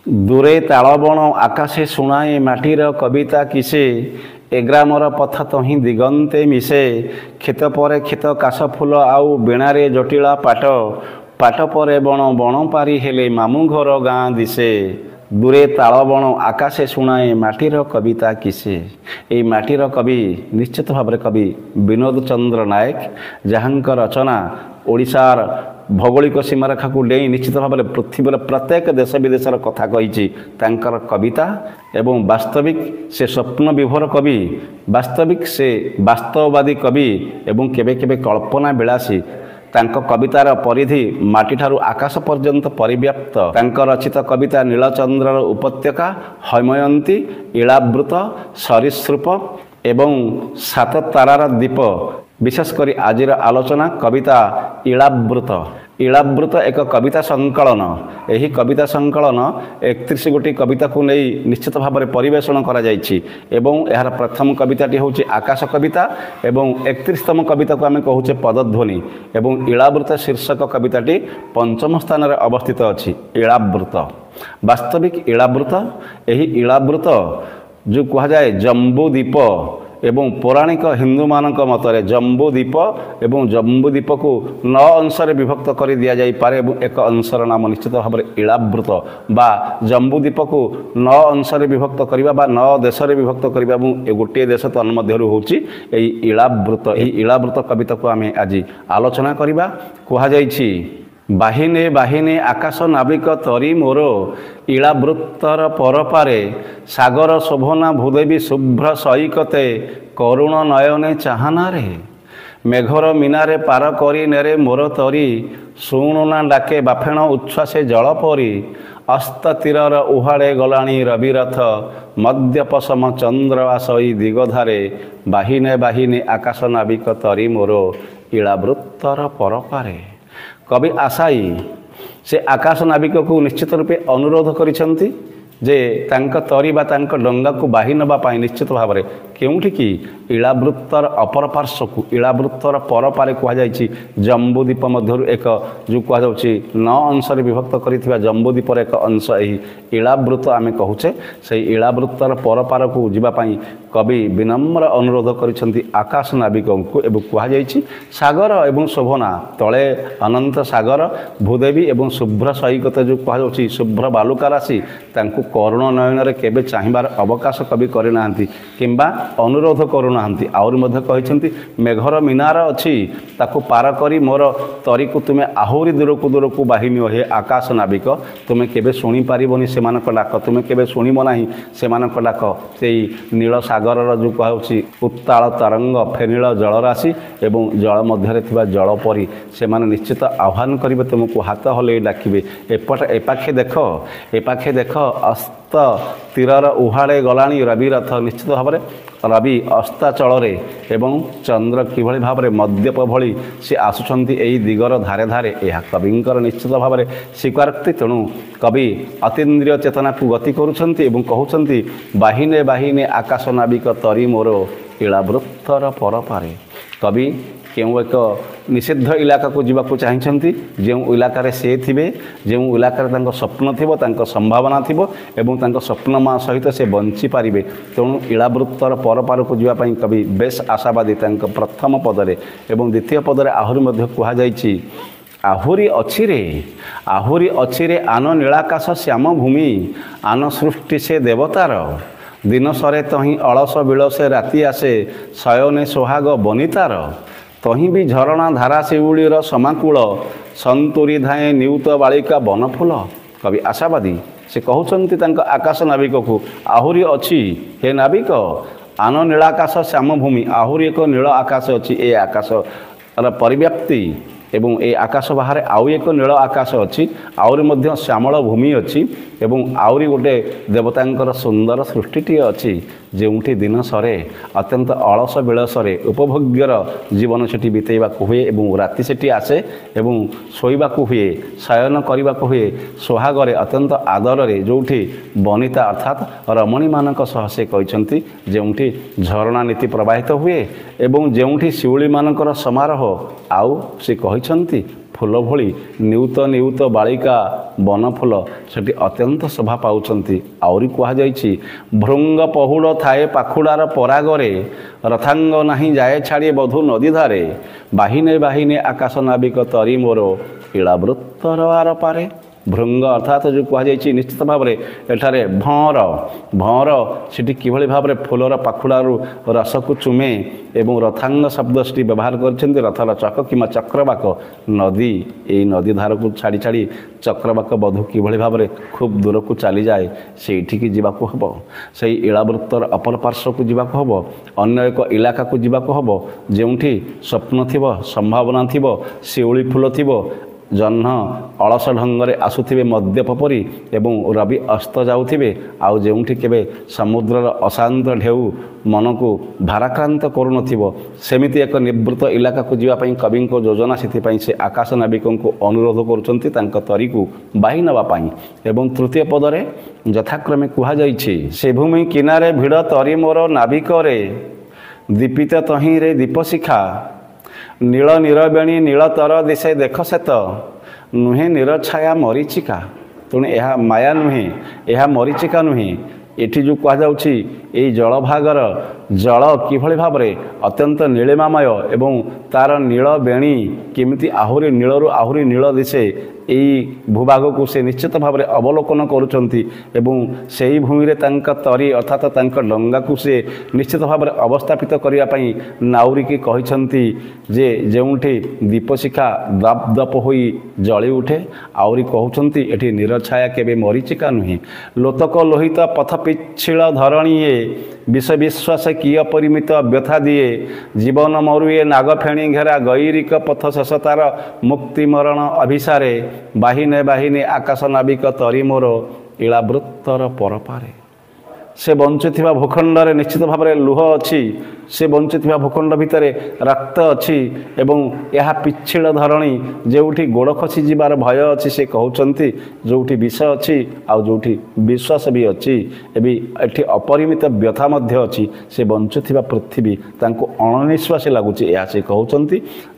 ଦୂରେ ତାଳବଣ ଆକାଶେ ଶୁଣାଏ ମାଟିର କବିତା କିସେ ଏ ଗ୍ରାମର ପଥ ତହିଁ ଦିଗନ୍ତେ ମିଶେ କ୍ଷେତ ପରେ କ୍ଷେତ କାଶ ଫୁଲ ଆଉ ବେଣାରେ ଜଟିଳା ପାଟ ପାଟ ପରେ ବଣ ବଣ ପାରି ହେଲେ ମାମୁଁ ଘର ଗାଁ ଦିଶେ ଦୂରେ ତାଳବଣ ଆକାଶେ ଶୁଣାଏ ମାଟିର କବିତା କିସେ। ଏହି ମାଟିର କବି ନିଶ୍ଚିତ ଭାବରେ କବି ବିନୋଦ ଚନ୍ଦ୍ର ନାୟକ, ଯାହାଙ୍କ ରଚନା ଓଡ଼ିଶାର ଭୌଗୋଳିକ ସୀମାରେଖାକୁ ଡେଇଁ ନିଶ୍ଚିତ ଭାବରେ ପୃଥିବୀର ପ୍ରତ୍ୟେକ ଦେଶ ବିଦେଶର କଥା କହିଛି ତାଙ୍କର କବିତା। ଏବଂ ବାସ୍ତବିକ ସେ ସ୍ୱପ୍ନ ବିଭୋର କବି, ବାସ୍ତବିକ ସେ ବାସ୍ତବବାଦୀ କବି ଏବଂ କେବେ କେବେ କଳ୍ପନା ବିଳାସୀ। ତାଙ୍କ କବିତାର ପରିଧି ମାଟିଠାରୁ ଆକାଶ ପର୍ଯ୍ୟନ୍ତ ପରିବ୍ୟାପ୍ତ। ତାଙ୍କ ରଚିତ କବିତା ନୀଳଚନ୍ଦ୍ରର ଉପତ୍ୟକା, ହୈମୟନ୍ତୀ, ଇଳାବୃତ, ସରୀସୃପ ଏବଂ ସାତ ତାରାର ଦ୍ୱୀପ। ବିଶେଷ କରି ଆଜିର ଆଲୋଚନା କବିତା ଇଳାବୃତ। ଇଳାବୃତ ଏକ କବିତା ସଂକଳନ। ଏହି କବିତା ସଂକଳନ 31 ଗୋଟି କବିତାକୁ ନେଇ ନିଶ୍ଚିତ ଭାବରେ ପରିବେଷଣ କରାଯାଇଛି ଏବଂ ଏହାର ପ୍ରଥମ କବିତାଟି ହେଉଛି ଆକାଶ କବିତା ଏବଂ 31ତମ କବିତାକୁ ଆମେ କହୁଛେ ପଦଧ୍ୱନି ଏବଂ ଇଳାବୃତ ଶୀର୍ଷକ କବିତାଟି ପଞ୍ଚମ ସ୍ଥାନରେ ଅବସ୍ଥିତ ଅଛି। ଇଳାବୃତ ବାସ୍ତବିକ ଇଳାବୃତ, ଏହି ଇଳାବୃତ ଯେଉଁ କୁହାଯାଏ ଜମ୍ବୁଦ୍ୱୀପ ଏବଂ ପୌରାଣିକ ହିନ୍ଦୁମାନଙ୍କ ମତରେ ଜମ୍ବୁଦ୍ୱୀପ ଏବଂ ଜମ୍ବୁଦ୍ୱୀପକୁ 9 ଅଂଶରେ ବିଭକ୍ତ କରି ଦିଆଯାଇପାରେ ଏବଂ ଏକ ଅଂଶର ନାମ ନିଶ୍ଚିତ ଭାବରେ ଇଳାବୃତ ବା ଜମ୍ବୁଦ୍ୱୀପକୁ 9 ଅଂଶରେ ବିଭକ୍ତ କରିବା ବା 9 ଦେଶରେ ବିଭକ୍ତ କରିବା ଏବଂ ଗୋଟିଏ ଦେଶ ତନ୍ମଧ୍ୟରୁ ହେଉଛି ଏହି ଇଳାବୃତ। ଏହି ଇଳାବୃତ କବିତାକୁ ଆମେ ଆଜି ଆଲୋଚନା କରିବା। କୁହାଯାଇଛି ବାହିନେ ବାହିନେ ଆକାଶ ନାବିକ ତରି ମୋର ଇଳାବୃତ୍ତର ପରପାରେ ସାଗର ଶୋଭନା ଭୂଦେବୀ ଶୁଭ୍ର ସୈକତେ କରୁଣ ନୟନେ ଚାହାନାରେ ମେଘର ମିନାରେ ପାର କରି ନେରେ ମୋର ତରି ଶୁଣୁନା ଡାକେ ବାଫେଣ ଉଚ୍ଛ୍ୱାସେ ଜଳ ପରି ଅସ୍ତ ତୀରର ଉହାଡ଼େ ଗଲାଣି ରବିରଥ ମଦ୍ୟପଶମ ଚନ୍ଦ୍ର ଆସଇ ଦିଗଧାରେ ବାହିନେ ବାହିନେ ଆକାଶ ନାବିକ ତରି ମୋର ଇଳାବୃତ୍ତର ପରପାରେ। କବି ଆଶାୟୀ ସେ ଆକାଶ ନାବିକକୁ ନିଶ୍ଚିତ ରୂପେ ଅନୁରୋଧ କରିଛନ୍ତି ଯେ ତାଙ୍କ ତରି ବା ତାଙ୍କ ଡଙ୍ଗାକୁ ବାହି ନେବା ପାଇଁ ନିଶ୍ଚିତ ଭାବରେ କେଉଁଠିକି ଇଳାବୃତ୍ତର ଅପର ପାର୍ଶ୍ୱକୁ। ଇଳାବୃତ୍ତର ପରପାରେ କୁହାଯାଇଛି ଜମ୍ବୁଦ୍ୱୀପ ମଧ୍ୟରୁ ଏକ ଯେଉଁ କୁହାଯାଉଛି 9 ଅଂଶରେ ବିଭକ୍ତ କରିଥିବା ଜମ୍ବୁଦ୍ୱୀପର ଏକ ଅଂଶ ଏହି ଇଳାବୃତ ଆମେ କହୁଛେ। ସେହି ଇଳାବୃତ୍ତର ପରପାରକୁ ଯିବା ପାଇଁ କବି ବିନମ୍ର ଅନୁରୋଧ କରିଛନ୍ତି ଆକାଶ ନାବିକଙ୍କୁ ଏବଂ କୁହାଯାଇଛି ସାଗର ଏବଂ ଶୋଭନା ତଳେ ଅନନ୍ତ ସାଗର ଭୂଦେବୀ ଏବଂ ଶୁଭ୍ର ସୈକତ ଯେଉଁ କୁହାଯାଉଛି ଶୁଭ୍ର ବାଲୁକା ରାଶି ତାଙ୍କୁ କରୁଣ ନୟନରେ କେବେ ଚାହିଁବାର ଅବକାଶ କବି କରିନାହାନ୍ତି କିମ୍ବା ଅନୁରୋଧ କରୁନାହାନ୍ତି। ଆହୁରି ମଧ୍ୟ କହିଛନ୍ତି ମେଘର ମିନାର ଅଛି ତାକୁ ପାର କରି ମୋର ତରିକୁ ତୁମେ ଆହୁରି ଦୂରକୁ ଦୂରକୁ ବାହିନିଅ ହେ ଆକାଶ ନାବିକ, ତୁମେ କେବେ ଶୁଣିପାରିବନି ସେମାନଙ୍କ ଡାକ, ତୁମେ କେବେ ଶୁଣିବ ନାହିଁ ସେମାନଙ୍କ ଡାକ। ସେଇ ନୀଳ ସାଗରର ଯେଉଁ କୁହାଯାଉଛି ଉତ୍ତାଳ ତରଙ୍ଗ ଫେନିଳ ଜଳରାଶି ଏବଂ ଜଳ ମଧ୍ୟରେ ଥିବା ଜଳ ପରି ସେମାନେ ନିଶ୍ଚିତ ଆହ୍ୱାନ କରିବେ ତୁମକୁ, ହାତ ହଲେଇ ଡାକିବେ ଏପାଖେ ଦେଖ ଅସ୍ତ ତୀରର ଉହାଡ଼େ ଗଲାଣି ରବିରଥ। ନିଶ୍ଚିତ ଭାବରେ ରବି ଅସ୍ତାଚଳରେ ଏବଂ ଚନ୍ଦ୍ର କିଭଳି ଭାବରେ ମଦ୍ୟପ ଭଳି ସେ ଆସୁଛନ୍ତି ଏହି ଦିଗର ଧାରେ ଧାରେ, ଏହା କବିଙ୍କର ନିଶ୍ଚିତ ଭାବରେ ସ୍ୱୀକାରୋକ୍ତି। ତେଣୁ କବି ଅତୀନ୍ଦ୍ରିୟ ଚେତନାକୁ ଗତି କରୁଛନ୍ତି ଏବଂ କହୁଛନ୍ତି ବାହିନେ ବାହିନେ ଆକାଶ ନାବିକ ତରି ମୋର ଇଳାବୃତ୍ତର ପରପାରେ। କବି କେଉଁ ଏକ ନିଷିଦ୍ଧ ଇଲାକାକୁ ଯିବାକୁ ଚାହିଁଛନ୍ତି, ଯେଉଁ ଇଲାକାରେ ସେ ଥିବେ, ଯେଉଁ ଇଲାକାରେ ତାଙ୍କ ସ୍ୱପ୍ନ ଥିବ, ତାଙ୍କ ସମ୍ଭାବନା ଥିବ ଏବଂ ତାଙ୍କ ସ୍ୱପ୍ନମା ସହିତ ସେ ବଞ୍ଚିପାରିବେ। ତେଣୁ ଇଳାବୃତ୍ତର ପରପାରକୁ ଯିବା ପାଇଁ କବି ବେଶ ଆଶାବାଦୀ ତାଙ୍କ ପ୍ରଥମ ପଦରେ ଏବଂ ଦ୍ୱିତୀୟ ପଦରେ ଆହୁରି ମଧ୍ୟ କୁହାଯାଇଛି ଆହୁରି ଅଛିରେ ଆନ ନୀଳାକାଶ ଶ୍ୟାମ ଭୂମି ଆନ ସୃଷ୍ଟି ସେ ଦେବତାର ଦିନ ସରେ ତହିଁ ଅଳସ ବିଳସେ ରାତି ଆସେ ଶୟନେ সোহাগ ବନିତାର ତହିଁ ବି ଝରଣା ଧାରା ଶିଉଳିର ସମାକୂଳ ସନ୍ତୁରି ଧାଏଁ ନିଉତ ବାଳିକା ବନଫୁଲ। କବି ଆଶାବାଦୀ ସେ କହୁଛନ୍ତି ତାଙ୍କ ଆକାଶ ନାବିକକୁ ଆହୁରି ଅଛି ହେ ନାବିକ ଆନ ନୀଳାକାଶ ଶ୍ୟାମଭୂମି, ଆହୁରି ଏକ ନୀଳ ଆକାଶ ଅଛି। ଏ ଆକାଶର ପରିବ୍ୟାପ୍ତି ଏବଂ ଏ ଆକାଶ ବାହାରେ ଆଉ ଏକ ନୀଳ ଆକାଶ ଅଛି, ଆହୁରି ମଧ୍ୟ ଶ୍ୟାମଳ ଭୂମି ଅଛି ଏବଂ ଆହୁରି ଗୋଟେ ଦେବତାଙ୍କର ସୁନ୍ଦର ସୃଷ୍ଟିଟିଏ ଅଛି ଯେଉଁଠି ଦିନ ସରେ ଅତ୍ୟନ୍ତ ଅଳସ ବିଳସରେ ଉପଭୋଗ୍ୟର ଜୀବନ ସେଠି ବିତେଇବାକୁ ହୁଏ ଏବଂ ରାତି ସେଠି ଆସେ ଏବଂ ଶୋଇବାକୁ ହୁଏ, ଶୟନ କରିବାକୁ ହୁଏ সোহাଗରେ ଅତ୍ୟନ୍ତ ଆଦରରେ, ଯେଉଁଠି ବନିତା ଅର୍ଥାତ୍ ରମଣୀମାନଙ୍କ ସହ ସେ କହିଛନ୍ତି ଯେଉଁଠି ଝରଣା ନୀତି ପ୍ରବାହିତ ହୁଏ ଏବଂ ଯେଉଁଠି ଶିଉଳିମାନଙ୍କର ସମାରୋହ। ଆଉ ସେ କହିଛନ୍ତି ଫୁଲ ଭଳି ନିଉତ ନିଉତ ବାଳିକା ବନଫୁଲ ସେଠି ଅତ୍ୟନ୍ତ ଶୋଭା ପାଉଛନ୍ତି। ଆହୁରି କୁହାଯାଇଛି ଭୃଙ୍ଗ ପହୁଡ଼ ଥାଏ ପାଖୁଡ଼ାର ପରାଗରେ ରଥାଙ୍ଗ ନାହିଁ ଯାଏ ଛାଡ଼ି ବଧୂ ନଦୀ ଧାରେ ବାହିନେ ବାହିନେ ଆକାଶ ନାବିକ ତରି ମୋର ଇଳାବୃତ୍ତର ଆରପାରେ। ଭୃଙ୍ଗ ଅର୍ଥାତ୍ ଯେଉଁ କୁହାଯାଇଛି ନିଶ୍ଚିତ ଭାବରେ ଏଠାରେ ଭଁର ସେଠି କିଭଳି ଭାବରେ ଫୁଲର ପାଖୁଡ଼ାରୁ ରସକୁ ଚୁମେ ଏବଂ ରଥାଙ୍ଗ ଶବ୍ଦ ସେଠି ବ୍ୟବହାର କରିଛନ୍ତି। ରଥର ଚକ କିମ୍ବା ଚକ୍ରବାକ ନଦୀ, ଏଇ ନଦୀ ଧାରକୁ ଛାଡ଼ି ଛାଡ଼ି ଚକ୍ରବାକ ବଧୂ କିଭଳି ଭାବରେ ଖୁବ୍ ଦୂରକୁ ଚାଲିଯାଏ ସେଇଠିକି ଯିବାକୁ ହେବ। ସେଇ ଇଳାବୃତ୍ତର ଅପର ପାର୍ଶ୍ୱକୁ ଯିବାକୁ ହେବ, ଅନ୍ୟ ଏକ ଇଲାକାକୁ ଯିବାକୁ ହେବ ଯେଉଁଠି ସ୍ୱପ୍ନ ଥିବ, ସମ୍ଭାବନା ଥିବ, ଶିଉଳି ଫୁଲ ଥିବ, ଜହ୍ନ ଅଳସ ଢଙ୍ଗରେ ଆସୁଥିବେ ମଦ୍ୟପ ପରି ଏବଂ ରବି ଅସ୍ତ ଯାଉଥିବେ, ଆଉ ଯେଉଁଠି କେବେ ସମୁଦ୍ରର ଅଶାନ୍ତ ଢେଉ ମନକୁ ଭାରାକ୍ରାନ୍ତ କରୁନଥିବ ସେମିତି ଏକ ନିବୃତ୍ତ ଇଲାକାକୁ ଯିବା ପାଇଁ କବିଙ୍କ ଯୋଜନା। ସେଥିପାଇଁ ସେ ଆକାଶ ନାବିକଙ୍କୁ ଅନୁରୋଧ କରୁଛନ୍ତି ତାଙ୍କ ତରିକୁ ବାହି ନେବା ପାଇଁ। ଏବଂ ତୃତୀୟ ପଦରେ ଯଥାକ୍ରମେ କୁହାଯାଇଛି ସେ ଭୂମି କିନାରେ ଭିଡ଼ ତରି ମୋର ନାବିକରେ ଦୀପିତ ତହିଁରେ ଦୀପଶିଖା ନୀଳ ନିରବେଣୀ ନୀଳତର ଦିଶେ ଦେଖ ସେତ ନୁହେଁ ନିରଛାୟା ମରିଚିକା। ତେଣୁ ଏହା ମାୟା ନୁହେଁ, ଏହା ମରିଚିକା ନୁହେଁ। ଏଠି ଯେଉଁ କୁହାଯାଉଛି ଏଇ ଜଳଭାଗର ଜଳ କିଭଳି ଭାବରେ ଅତ୍ୟନ୍ତ ନୀଳିମାମୟ ଏବଂ ତା'ର ନୀଳ ବେଣୀ କେମିତି ଆହୁରି ନୀଳରୁ ଆହୁରି ନୀଳ ଦିଶେ ଏହି ଭୂଭାଗକୁ ସେ ନିଶ୍ଚିତ ଭାବରେ ଅବଲୋକନ କରୁଛନ୍ତି ଏବଂ ସେହି ଭୂମିରେ ତାଙ୍କ ତରି ଅର୍ଥାତ୍ ତାଙ୍କ ଡଙ୍ଗାକୁ ସେ ନିଶ୍ଚିତ ଭାବରେ ଅବସ୍ଥାପିତ କରିବା ପାଇଁ ନାଉରିକି କହିଛନ୍ତି ଯେ ଯେଉଁଠି ଦୀପଶିଖା ଦପ ଦପ ହୋଇ ଜଳି ଉଠେ। ଆହୁରି କହୁଛନ୍ତି ଏଠି ନିରଛାୟା କେବେ ମରିଚିକା ନୁହେଁ। ଲୋତକ ଲୋହିତ ପଥ ପିଚ୍ଛିଳ ଧରଣୀଏ ବିଷ ବିଶ୍ୱାସ କି ଅପରିମିତ ବ୍ୟଥା ଦିଏ ଜୀବନ ମରୁଏ ନାଗ ଫେଣି ଘେରା ଗୈରିକ ପଥ ଶେଷ ତାର ମୁକ୍ତି ମରଣ ଅଭିସାରେ ବାହିନେ ବାହିନେ ଆକାଶ ନାବିକ ତରି ମୋର ଇଳାବୃତ୍ତର ପରପାରେ। ସେ ବଞ୍ଚୁଥିବା ଭୂଖଣ୍ଡରେ ନିଶ୍ଚିତ ଭାବରେ ଲୁହ ଅଛି, ସେ ବଞ୍ଚୁଥିବା ଭୂଖଣ୍ଡ ଭିତରେ ରକ୍ତ ଅଛି ଏବଂ ଏହା ପିଚ୍ଛିଳ ଧରଣୀ ଯେଉଁଠି ଗୋଡ଼ ଖସି ଯିବାର ଭୟ ଅଛି। ସେ କହୁଛନ୍ତି ଯେଉଁଠି ବିଷ ଅଛି ଆଉ ଯେଉଁଠି ବିଶ୍ୱାସ ବି ଅଛି ଏବେ ଏଠି ଅପରିମିତ ବ୍ୟଥା ମଧ୍ୟ ଅଛି। ସେ ବଞ୍ଚୁଥିବା ପୃଥିବୀ ତାଙ୍କୁ ଅଣନିଶ୍ୱାସୀ ଲାଗୁଛି ଏହା ସେ କହୁଛନ୍ତି।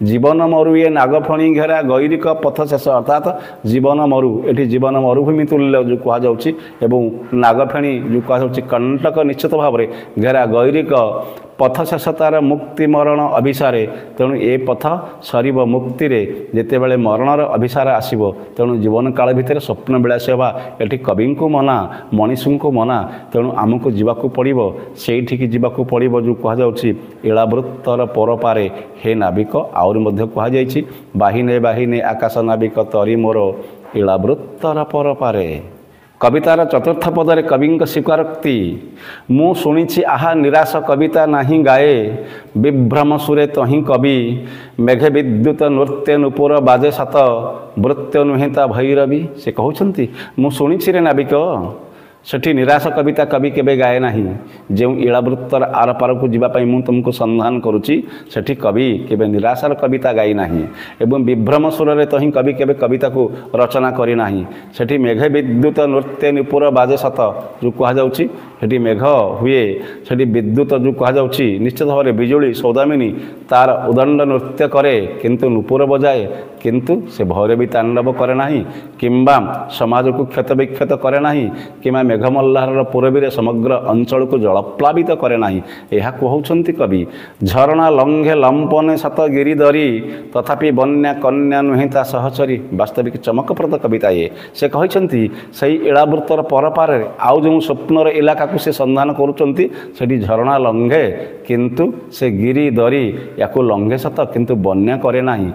ଜୀବନ ମରୁ ଏ ନାଗଫଣୀ ଘେରା ଗୈରିକ ପଥ ଶେଷ ଅର୍ଥାତ୍ ଜୀବନ ମରୁ, ଏଠି ଜୀବନ ମରୁଭୂମି ତୁଲ୍ୟ ଯେଉଁ କୁହାଯାଉଛି ଏବଂ ନାଗଫେଣୀ ଯେଉଁ କୁହାଯାଉଛି କଣ୍ଟକ ନିଶ୍ଚିତ ଭାବରେ ଘେରା ଗୈରିକ ପଥ ଶେଷ ତାର ମୁକ୍ତି ମରଣ ଅଭିସାରେ। ତେଣୁ ଏ ପଥ ସରିବ ମୁକ୍ତିରେ ଯେତେବେଳେ ମରଣର ଅଭିସାର ଆସିବ। ତେଣୁ ଜୀବନ କାଳ ଭିତରେ ସ୍ୱପ୍ନ ବିଳାସୀ ହେବା ଏଠି କବିଙ୍କୁ ମନା, ମଣିଷଙ୍କୁ ମନା। ତେଣୁ ଆମକୁ ଯିବାକୁ ପଡ଼ିବ, ସେଇଠିକି ଯିବାକୁ ପଡ଼ିବ ଯେଉଁ କୁହାଯାଉଛି ଇଳାବୃତ୍ତର ପରପାରେ ହେ ନାବିକ। ଆହୁରି ମଧ୍ୟ କୁହାଯାଇଛି ବାହିନେ ବାହିନେ ଆକାଶ ନାବିକ ତରି ମୋର ଇଳାବୃତ୍ତର ପରପାରେ। କବିତାର ଚତୁର୍ଥ ପଦରେ କବିଙ୍କ ସ୍ୱୀକାରୋକ୍ତି ମୁଁ ଶୁଣିଛି ଆହା ନିରାଶ କବିତା ନାହିଁ ଗାଏ ବିଭ୍ରମ ସୁରେ ତହିଁ କବି ମେଘେ ବିଦ୍ୟୁତ ନୃତ୍ୟ ନୂପୁର ବାଜେ ସତ ବୃତ୍ୟ ନୁହେଁ ତା ଭୈରବୀ। ସେ କହୁଛନ୍ତି ମୁଁ ଶୁଣିଛି ରେ ନାବିକ ସେଠି ନିରାଶ କବିତା କବି କେବେ ଗାଏ ନାହିଁ। ଯେଉଁ ଇଳାବୃତ୍ତର ଆରପାରକୁ ଯିବା ପାଇଁ ମୁଁ ତୁମକୁ ସନ୍ଧାନ କରୁଛି ସେଠି କବି କେବେ ନିରାଶାର କବିତା ଗାଇ ନାହିଁ ଏବଂ ବିଭ୍ରମ ସୁରରେ ତହିଁ କବି କେବେ କବିତାକୁ ରଚନା କରିନାହିଁ। ସେଠି ମେଘ ବିଦ୍ୟୁତ ନୃତ୍ୟ ନୂପୁର ବାଜେ ସତ ଯେଉଁ କୁହାଯାଉଛି ସେଠି ମେଘ ହୁଏ, ସେଠି ବିଦ୍ୟୁତ ଯେଉଁ କୁହାଯାଉଛି ନିଶ୍ଚିତ ଭାବରେ ବିଜୁଳି ସୌଦାମିନୀ ତାର ଉଦଣ୍ଡ ନୃତ୍ୟ କରେ କିନ୍ତୁ ନୂପୁର ବଜାଏ, କିନ୍ତୁ ସେ ଭୈରବୀ ତାଣ୍ଡବ କରେ ନାହିଁ କିମ୍ବା ସମାଜକୁ କ୍ଷତ ବିକ୍ଷତ କରେ ନାହିଁ କିମ୍ବା ମେଘମଲ୍ଲାରର ପୂରବୀରେ ସମଗ୍ର ଅଞ୍ଚଳକୁ ଜଳପ୍ଳାବିତ କରେ ନାହିଁ। ଏହା କହୁଛନ୍ତି କବି। ଝରଣା ଲଙ୍ଘେ ଲମ୍ପନେ ସତ ଗିରି ଧରି ତଥାପି ବନ୍ୟା କନ୍ୟା ନୁହେଁ ତା ସହଚରୀ। ବାସ୍ତବିକ ଚମକପ୍ରଦ କବିତା ଏ। ସେ କହିଛନ୍ତି ସେହି ଇଳାବୃତ୍ତର ପରପାରରେ ଆଉ ଯେଉଁ ସ୍ୱପ୍ନର ଇଲାକାକୁ ସେ ସନ୍ଧାନ କରୁଛନ୍ତି ସେଠି ଝରଣା ଲଙ୍ଘେ କିନ୍ତୁ ସେ ଗିରି ଧରି ୟାକୁ ଲଙ୍ଘେ ସତ କିନ୍ତୁ ବନ୍ୟା କରେ ନାହିଁ।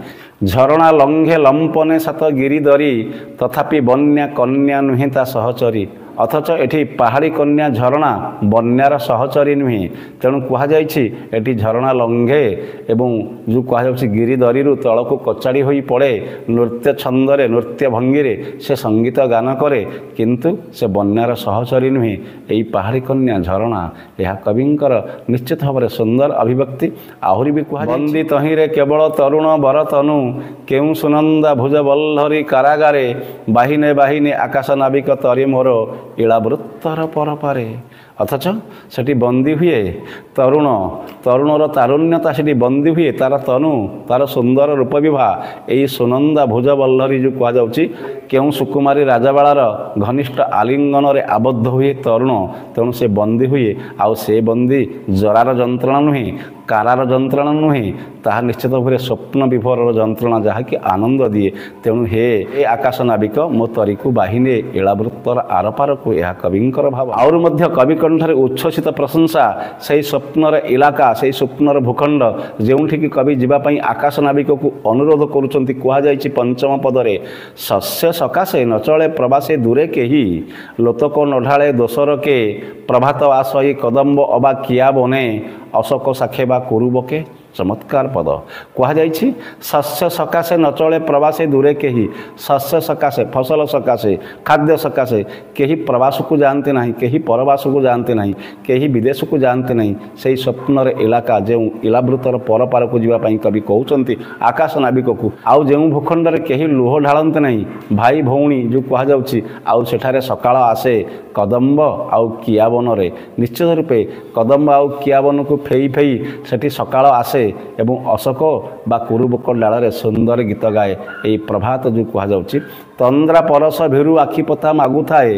ଝରଣା ଲଙ୍ଘେ ଲମ୍ପନେ ସତ ଗିରି ଧରି ତଥାପି ବନ୍ୟା କନ୍ୟା ନୁହେଁ ତା ସହଚରୀ। ଅଥଚ ଏଠି ପାହାଡ଼ି କନ୍ୟା ଝରଣା ବନ୍ୟାର ସହଚରୀ ନୁହେଁ। ତେଣୁ କୁହାଯାଇଛି ଏଠି ଝରଣା ଲଙ୍ଘେ ଏବଂ ଯେଉଁ କୁହାଯାଉଛି ଗିରି ଦରିରୁ ତଳକୁ କଚାଡ଼ି ହୋଇ ପଡ଼େ ନୃତ୍ୟ ଛନ୍ଦରେ ନୃତ୍ୟ ଭଙ୍ଗୀରେ ସେ ସଙ୍ଗୀତ ଗାନ କରେ କିନ୍ତୁ ସେ ବନ୍ୟାର ସହଚରୀ ନୁହେଁ। ଏହି ପାହାଡ଼ି କନ୍ୟା ଝରଣା ଏହା କବିଙ୍କର ନିଶ୍ଚିତ ଭାବରେ ସୁନ୍ଦର ଅଭିବ୍ୟକ୍ତି। ଆହୁରି ବି କୁହାଯାଇଛି ବନ୍ଦୀ ତହିଁରେ କେବଳ ତରୁଣ ବରତନୁ କେଉଁ ସୁନନ୍ଦା ଭୁଜ ବଲ୍ଲରୀ କାରାଗାରେ ବାହିନେ ବାହିନେ ଆକାଶ ନାବିକ ତରି ମୋର ଇଳାବୃତ୍ତର ପରପାରେ। ଅଥଚ ସେଠି ବନ୍ଦୀ ହୁଏ ତରୁଣ ତରୁଣର ତାରୁଣ୍ୟତା ସେଠି ବନ୍ଦୀ ହୁଏ, ତାର ତନୁ ତାର ସୁନ୍ଦର ରୂପ ବିଭା ଏଇ ସୁନନ୍ଦା ଭୁଜ ବଲ୍ଲରୀ ଯେଉଁ କୁହାଯାଉଛି, କେଉଁ ସୁକୁମାରୀ ରାଜବାଳାର ଘନିଷ୍ଠ ଆଲିଙ୍ଗନରେ ଆବଦ୍ଧ ହୁଏ ତରୁଣ, ତେଣୁ ସେ ବନ୍ଦୀ ହୁଏ। ଆଉ ସେ ବନ୍ଦୀ ଜରାର ଯନ୍ତ୍ରଣା ନୁହେଁ, କାରାର ଯନ୍ତ୍ରଣା ନୁହେଁ, ତାହା ନିଶ୍ଚିତ ଭାବରେ ସ୍ୱପ୍ନ ବିଭୋରର ଯନ୍ତ୍ରଣା, ଯାହାକି ଆନନ୍ଦ ଦିଏ। ତେଣୁ ହେ ଏ ଆକାଶ ନାବିକ ମୋ ତରିକୁ ବାହିନେ ଇଳାବୃତ୍ତର ଆରପାରକୁ, ଏହା କବିଙ୍କର ଭାବ। ଆହୁରି ମଧ୍ୟ କବି କଣ୍ଠରେ ଉଚ୍ଛ୍ୱସିତ ପ୍ରଶଂସା ସେହି ସ୍ୱପ୍ନର ଇଲାକା, ସେହି ସ୍ୱପ୍ନର ଭୂଖଣ୍ଡ ଯେଉଁଠିକି କବି ଯିବା ପାଇଁ ଆକାଶ ନାବିକକୁ ଅନୁରୋଧ କରୁଛନ୍ତି। କୁହାଯାଇଛି ପଞ୍ଚମ ପଦରେ, ଶସ୍ୟ ସକାଶେ ନଚଳେ ପ୍ରବାସେ ଦୂରେ କେହି, ଲୋତକ ନଢାଳେ ଦୋଷର କେ, ପ୍ରଭାତ ଆସଇ କଦମ୍ବ ଅବା କିଆ ବନେ, ଅଶୋକ ଶାଖେ ବା କୁରୁବକେ। ଚମତ୍କାର ପଦ କୁହାଯାଇଛି, ଶସ୍ୟ ସକାଶେ ନଚଳେ ପ୍ରବାସେ ଦୂରେ କେହି। ଶସ୍ୟ ସକାଶେ, ଫସଲ ସକାଶେ, ଖାଦ୍ୟ ସକାଶେ କେହି ପ୍ରବାସକୁ ଯାଆନ୍ତି ନାହିଁ, କେହି ପରବାସକୁ ଯାଆନ୍ତି ନାହିଁ, କେହି ବିଦେଶକୁ ଯାଆନ୍ତି ନାହିଁ। ସେହି ସ୍ୱପ୍ନର ଇଲାକା, ଯେଉଁ ଇଳାବୃତ୍ତର ପରପାରକୁ ଯିବା ପାଇଁ କବି କହୁଛନ୍ତି ଆକାଶ ନାବିକକୁ। ଆଉ ଯେଉଁ ଭୂଖଣ୍ଡରେ କେହି ଲୁହ ଢାଳନ୍ତି ନାହିଁ, ଭାଇ ଭଉଣୀ ଯେଉଁ କୁହାଯାଉଛି, ଆଉ ସେଠାରେ ସକାଳ ଆସେ କଦମ୍ବ ଆଉ କିଆବନରେ। ନିଶ୍ଚିତ ରୂପେ କଦମ୍ବ ଆଉ କିଆବନକୁ ଫେଇ ଫେଇ ସେଠି ସକାଳ ଆସେ ଏବଂ ଅଶୋକ ବା କୁରୁବକ ଡାଳରେ ସୁନ୍ଦର ଗୀତ ଗାଏ। ଏହି ପ୍ରଭାତ ଯେଉଁ କୁହାଯାଉଛି, ତନ୍ଦ୍ରା ପରଶ ଭୀରୁ ଆଖି ପତା ମାଗୁଥାଏ,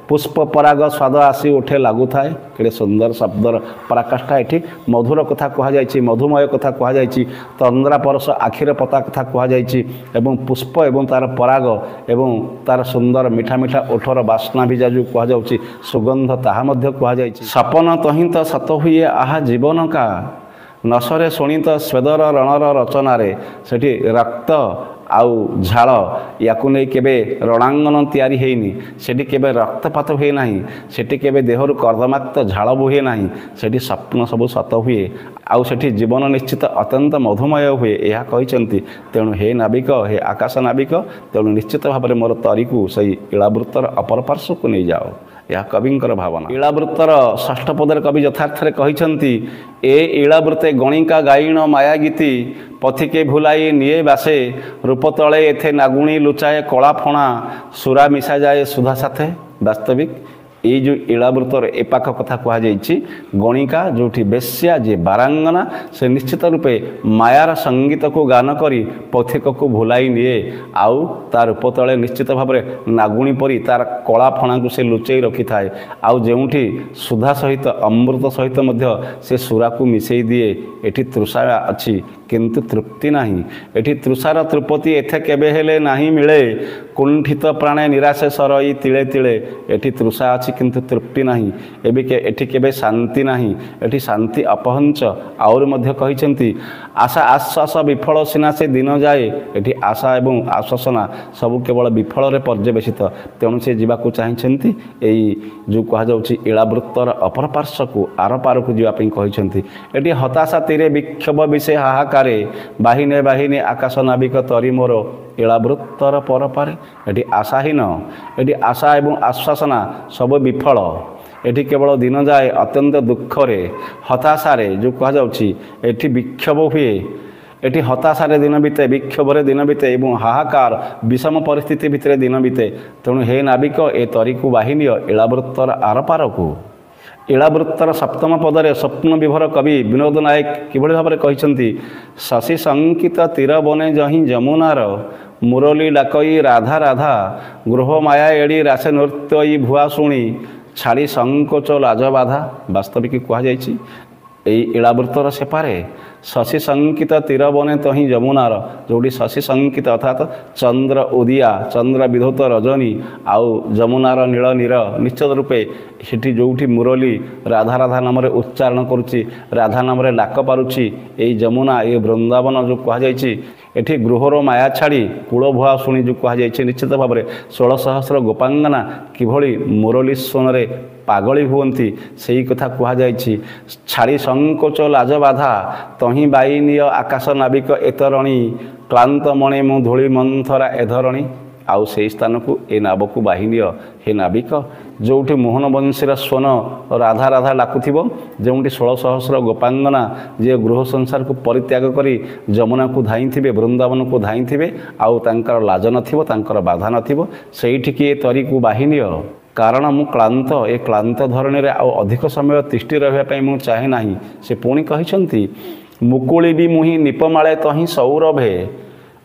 ପୁଷ୍ପ ପରାଗ ସ୍ୱାଦ ଆସି ଉଠେ ଲାଗୁଥାଏ। କେଡ଼େ ସୁନ୍ଦର ଶବ୍ଦର ପରାକାଷ୍ଠା, ଏଠି ମଧୁର କଥା କୁହାଯାଇଛି, ମଧୁମୟ କଥା କୁହାଯାଇଛି, ତନ୍ଦ୍ରା ପରଶ ଆଖିର ପତା କଥା କୁହାଯାଇଛି, ଏବଂ ପୁଷ୍ପ ଏବଂ ତାର ପରାଗ ଏବଂ ତାର ସୁନ୍ଦର ମିଠା ମିଠା ଓଠର ବାସ୍ନା ଭିଜା ଯେଉଁ କୁହାଯାଉଛି, ସୁଗନ୍ଧ, ତାହା ମଧ୍ୟ କୁହାଯାଇଛି। ସପନ ତହିଁ ତ ସତ ହୁଏ ଆହା ଜୀବନ କା, ନସରେ ଶୁଣିତ ସ୍ୱେଦର ରଣର ରଚନାରେ। ସେଠି ରକ୍ତ ଆଉ ଝାଳ, ୟାକୁ ନେଇ କେବେ ରଣାଙ୍ଗନ ତିଆରି ହେଇନି, ସେଠି କେବେ ରକ୍ତପାତ ହୁଏ ନାହିଁ, ସେଠି କେବେ ଦେହରୁ କର୍ଦ୍ଦମାକ୍ତ ଝାଳ ବୁହେ ନାହିଁ, ସେଠି ସ୍ୱପ୍ନ ସବୁ ସତ ହୁଏ, ଆଉ ସେଠି ଜୀବନ ନିଶ୍ଚିତ ଅତ୍ୟନ୍ତ ମଧୁମୟ ହୁଏ, ଏହା କହିଛନ୍ତି। ତେଣୁ ହେ ନାବିକ, ହେ ଆକାଶ ନାବିକ, ତେଣୁ ନିଶ୍ଚିତ ଭାବରେ ମୋର ତରିକୁ ସେହି ଇଳାବୃତ୍ତର ଅପର ପାର୍ଶ୍ୱକୁ ନେଇଯାଅ, ଏହା କବିଙ୍କର ଭାବନା। ଇଳାବୃତ୍ତର ଷଷ୍ଠ ପଦରେ କବି ଯଥାର୍ଥରେ କହିଛନ୍ତି, ଏ ଇଳାବୃତ୍ତେ ଗଣିକା ଗାଇଣ ମାୟା ଗୀତି, ପଥିକେ ଭୁଲାଇ ନିଏ ବାସେ, ରୂପ ତଳେ ଏଥେ ନାଗୁଣି ଲୁଚାଏ କଳା ଫଣା, ସୁରା ମିଶାଯାଏ ସୁଧା ସାଥେ। ବାସ୍ତବିକ ଏଇ ଯେଉଁ ଇଳାବୃତ୍ତର ଏପାଖ କଥା କୁହାଯାଇଛି, ଗଣିକା ଯେଉଁଠି ବେଶ୍ୟା, ଯିଏ ବାରାଙ୍ଗନା, ସେ ନିଶ୍ଚିତ ରୂପେ ମାୟାର ସଙ୍ଗୀତକୁ ଗାନ କରି ପଥିକକୁ ଭୁଲାଇ ନିଏ, ଆଉ ତା ରୂପ ତଳେ ନିଶ୍ଚିତ ଭାବରେ ନାଗୁଣି ପରି ତାର କଳା ଫଣାକୁ ସେ ଲୁଚେଇ ରଖିଥାଏ। ଆଉ ଯେଉଁଠି ସୁଧା ସହିତ, ଅମୃତ ସହିତ ମଧ୍ୟ ସେ ସୁରାକୁ ମିଶାଇ ଦିଏ। ଏଠି ତୃଷା ଅଛି କିନ୍ତୁ ତୃପ୍ତି ନାହିଁ, ଏଠି ତୃଷାର ତୃପତି ଏଥେ କେବେ ହେଲେ ନାହିଁ ମିଳେ, କୁଣ୍ଠିତ ପ୍ରାଣେ ନିରାଶେ ସରଇ ତିଳେ ତିଳେ। ଏଠି ତୃଷା ଅଛି କିନ୍ତୁ ତୃପ୍ତି ନାହିଁ, ଏଠି କେବେ ଶାନ୍ତି ନାହିଁ, ଏଠି ଶାନ୍ତି ଅପହଞ୍ଚ। ଆହୁରି ମଧ୍ୟ କହିଛନ୍ତି, ଆଶା ଆଶ୍ୱାସ ବିଫଳ ସିନା ସେ ଦିନ ଯାଏ। ଏଠି ଆଶା ଏବଂ ଆଶ୍ୱାସନା ସବୁ କେବଳ ବିଫଳରେ ପର୍ଯ୍ୟବେସିତ। ତେଣୁ ସେ ଯିବାକୁ ଚାହିଁଛନ୍ତି ଏଇ ଯେଉଁ କୁହାଯାଉଛି ଇଳାବୃତ୍ତର ଅପର ପାର୍ଶ୍ୱକୁ, ଆରପାରକୁ ଯିବା ପାଇଁ କହିଛନ୍ତି। ଏଠି ହତାଶା ତୀରେ ବିକ୍ଷୋଭ ବିଷେ ହାହାକାରେ, ବାହିନେ ବାହିନେ ଆକାଶ ନାବିକ ତରି ମୋର ଇଳାବୃତ୍ତର ପରପାରେ। ଏଠି ଆଶାହୀନ, ଏଠି ଆଶା ଏବଂ ଆଶ୍ୱାସନା ସବୁ ବିଫଳ। ଏଠି କେବଳ ଦିନ ଯାଏ ଅତ୍ୟନ୍ତ ଦୁଃଖରେ, ହତାଶାରେ ଯେଉଁ କୁହାଯାଉଛି, ଏଠି ବିକ୍ଷୋଭ ହୁଏ, ଏଠି ହତାଶାରେ ଦିନ ବିତେ, ବିକ୍ଷୋଭରେ ଦିନ ବିତେ ଏବଂ ହାହାକାର ବିଷମ ପରିସ୍ଥିତି ଭିତରେ ଦିନ ବିତେ। ତେଣୁ ହେ ନାବିକ, ଏ ତରିକୁ ବାହିନିଅ ଇଳାବୃତ୍ତର ଆରପାରକୁ। ଇଳାବୃତ୍ତର ସପ୍ତମ ପଦରେ ସ୍ୱପ୍ନ ବିଭୋର କବି ବିନୋଦ ନାୟକ କିଭଳି ଭାବରେ କହିଛନ୍ତି, ଶଶୀ ଶଙ୍କିତ ତୀର ବନେ ଯହିଁ ଯମୁନାର, ମୁରଲୀ ଡାକଇ ରାଧା ରାଧା, ଗୃହ ମାୟା ଏଡ଼ି ରାସେ ନୃତ୍ୟଇ ଭୁଆ ଶୁଣି, ଛାଡ଼ି ସଙ୍କୋଚ ଲାଜ ବାଧା। ବାସ୍ତବିକ କୁହାଯାଇଛି এই ইলাবৃত্তর সেপারে শশী শঙ্কিত তীর বনে তহি যমুনার, ଯେଉଁଠି ଶଶୀ ଶଙ୍କିତ ଅର୍ଥାତ୍ ଚନ୍ଦ୍ର ଉଦିଆ, ଚନ୍ଦ୍ର ବିଧୌତ ରଜନୀ ଆଉ ଯମୁନାର ନୀଳ ନୀର, ନିଶ୍ଚିତ ରୂପେ ସେଠି ଯେଉଁଠି ମୁରଲୀ ରାଧା ରାଧା ନାମରେ ଉଚ୍ଚାରଣ କରୁଛି, ରାଧା ନାମରେ ଡାକ ପାରୁଛି, ଏଇ ଯମୁନା, ଏ ବୃନ୍ଦାବନ ଯେଉଁ କୁହାଯାଇଛି, ଏଠି ଗୃହର ମାୟା ଛାଡ଼ି କୂଳ ଭୁଆ ଶୁଣି ଯେଉଁ କୁହାଯାଇଛି, ନିଶ୍ଚିତ ଭାବରେ 16 ସହସ୍ର ଗୋପାଙ୍ଗନା କିଭଳି ମୁରଲୀ ସ୍ୱନରେ ପାଗଳି ହୁଅନ୍ତି ସେହି କଥା କୁହାଯାଇଛି। ଛାଡ଼ି ସଙ୍କୋଚ ଲାଜ ବାଧା, ତହିଁ ବାଇନିୟ ଆକାଶ ନାବିକ ଏତରଣୀ, କ୍ଳାନ୍ତ ମଣି ମୁଁ ଧୂଳି ମନ୍ଥରା ଏଧରଣୀ। ଆଉ ସେହି ସ୍ଥାନକୁ ଏ ନାବକୁ ବାହିନିୟ ହେ ନାବିକ, ଯେଉଁଠି ମୋହନ ବଂଶୀର ସ୍ୱନ ରାଧା ରାଧା ଡାକୁଥିବ, ଯେଉଁଠି 16 ସହସ୍ର ଗୋପାଙ୍ଗନା ଯିଏ ଗୃହ ସଂସାରକୁ ପରିତ୍ୟାଗ କରି ଯମୁନାକୁ ଧାଇଁଥିବେ, ବୃନ୍ଦାବନକୁ ଧାଇଁଥିବେ, ଆଉ ତାଙ୍କର ଲାଜ ନଥିବ, ତାଙ୍କର ବାଧା ନଥିବ, ସେଇଠିକି ଏ ତରିକୁ ବାହିନିୟ। କାରଣ ମୁଁ କ୍ଳାନ୍ତ, ଏ କ୍ଳାନ୍ତ ଧରଣୀରେ ଆଉ ଅଧିକ ସମୟ ତିଷ୍ଠି ରହିବା ପାଇଁ ମୁଁ ଚାହେଁ ନାହିଁ। ସେ ପୁଣି କହିଛନ୍ତି, ମୁକୁଳିବି ମୁହିଁ ନିପମାଳେ ତହିଁ ସୌରଭେ,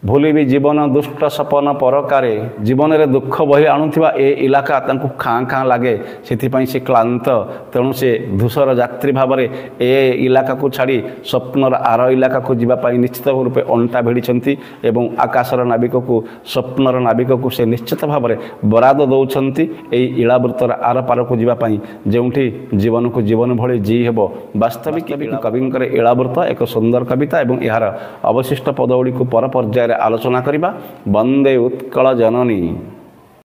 ଭୁଲିବି ଜୀବନ ଦୁଷ୍ଟ ସପନ ପରକାରେ। ଜୀବନରେ ଦୁଃଖ ବହି ଆଣୁଥିବା ଏ ଇଲାକା ତାଙ୍କୁ ଖାଁ ଖାଁ ଲାଗେ, ସେଥିପାଇଁ ସେ କ୍ଳାନ୍ତ। ତେଣୁ ସେ ଧୂସର ଯାତ୍ରୀ ଭାବରେ ଏ ଇଲାକାକୁ ଛାଡ଼ି ସ୍ୱପ୍ନର ଆର ଇଲାକାକୁ ଯିବା ପାଇଁ ନିଶ୍ଚିତ ରୂପେ ଅଣ୍ଟା ଭିଡ଼ିଛନ୍ତି ଏବଂ ଆକାଶର ନାବିକକୁ, ସ୍ୱପ୍ନର ନାବିକକୁ ସେ ନିଶ୍ଚିତ ଭାବରେ ବରାଦ ଦେଉଛନ୍ତି ଏହି ଇଳାବୃତ୍ତର ଆର ପାରକୁ ଯିବା ପାଇଁ, ଯେଉଁଠି ଜୀବନକୁ ଜୀବନ ଭଳି ଜୀଇ ହେବ। ବାସ୍ତବିକ କବିଙ୍କର ଇଳାବୃତ୍ତ ଏକ ସୁନ୍ଦର କବିତା ଏବଂ ଏହାର ଅବଶିଷ୍ଟ ପଦଗୁଡ଼ିକୁ ପର ପର୍ଯ୍ୟାୟରେ ଆଲୋଚନା କରିବା। ବନ୍ଦେ ଉତ୍କଳ ଜନନୀ।